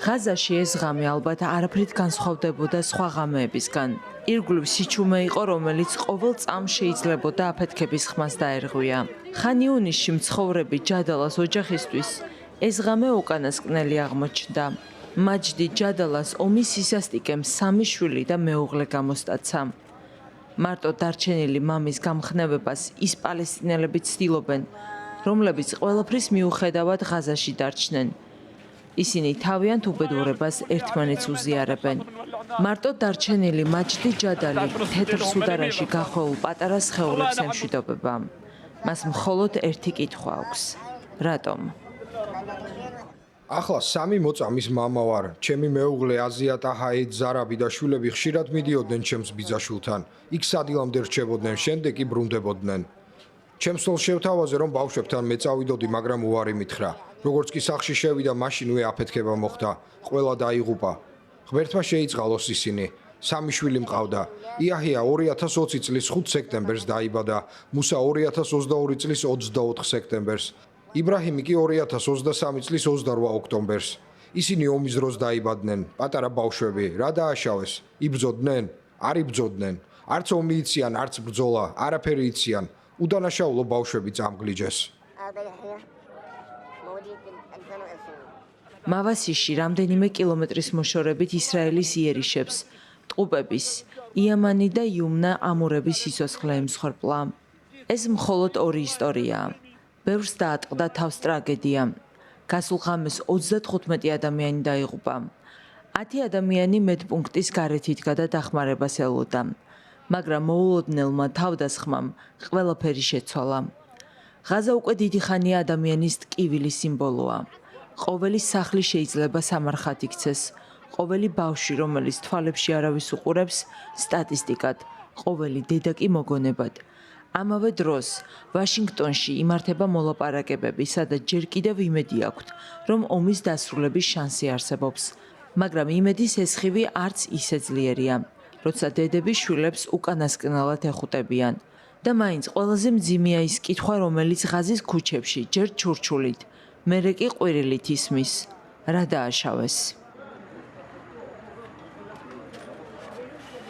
ღაზაში ეს ღამე ალბათ არაფრით განსხვავდებოდა სხვა ღამეებისგან. ირგვლივ სიჩუმე იყო, რომელიც ყოველ წამს შეიძლებოდა აფეთქების ხმას დაერღვია. ხან ივნისში მცხოვრები ჯადალას ოჯახისთვის ეს ღამე უკანასკნელი აღმოჩნდა. მაჯდი ჯადალას ომის სისასტიკემ 3 შვილი და მეუღლე გამოსტაცა. მარტო დარჩენილი მამის გამხნევებას ის პალესტინელები ცდილობენ, რომლებიც ყველაფრის მიუხედავად ღაზაში დარჩნენ. ისინი თავიანთ უბედურებას ერთმანეთს უზიარებენ. მარტო დარჩენილი მაჯდი ჯადალი თეთრ სუდარაში გახვეულ პატარა სხეულებს ემშვიდობება. მას მხოლოდ ერთი კითხვა აქვს. რატომ? ახლა 3 მოწამის მამა ვარ. ჩემი მეუღლე აზია ტაჰაით ზარაბი და შვილები ხშირად მიდიოდნენ ჩემს ბიძაშვილთან. იქ სადილამდე რჩებოდნენ, შემდეგ კი ბრუნდებოდნენ. ჩემს სულ შევთავაზე, რომ ბავშვებთან მე წავიდოდი, მაგრამ უარი მითხრა. როგორც კი სახლში შევიდა, მაშინვე აფეთქება მოხდა. ყველა დაიღუპა. ღმერთმა შეიწყალოს ისინი. 3 შვილი მყავდა. იაჰია 2020 წლის 5 სექტემბერს დაიბადა, მუსა 2022 წლის 24 სექტემბერს. იბრაჰიმი კი 2023 წლის 28 ოქტომბერს. ისინი ომის დროს დაიბადნენ, პატარა ბავშვები, რა დააშავეს? იბრძოდნენ? არ იბრძოდნენ. არც ომი იციან, არც ბრძოლა, არაფერი იციან. უდანაშაულო ბავშვები წამგლიჯეს. მავასიში რამდენიმე კილომეტრის მოშორებით ისრაელის იერიშებს, ტყუპების, იამანი და იუმნა ამურების სიცოცხლე ემსხვერპლა. ეს მხოლოდ 2 ისტორიაა. ბევრს დაატყდა თავს ტრაგედია. გასულ ღამეს 35 ადამიანი დაიღუპა. 10 ადამიანი მედპუნქტის გარეთ იდგა და დახმარებას ელოდა. მაგრამ მოულოდნელმა თავდასხმამ ყველაფერი შეცვალა. ღაზა უკვე დიდი ხანია ადამიანის ტკივილის სიმბოლოა. ყოველი სახლი შეიძლება სამარხად იქცეს. ყოველი ბავშვი, რომელიც თვალებში არავის უყურებს, სტატისტიკად, ყოველი დედა კი მოგონებად. ამავე დროს, ვაშინგტონში იმართება მოლაპარაკებები, სადაც ჯერ კიდევ იმედი აქვთ, რომ ომის დასრულების შანსი არსებობს. მაგრამ იმედის ესხივი არც ისე ძლიერია, როცა დედები შვილებს უკანასკნელად ეხუტებიან. და მაინც ყველაზე მძიმეა ის კითხვა, რომელიც ღაზის ქუჩებში ჯერ ჩურჩულით, მერე კი ყვირილით ისმის. რა დააშავეს?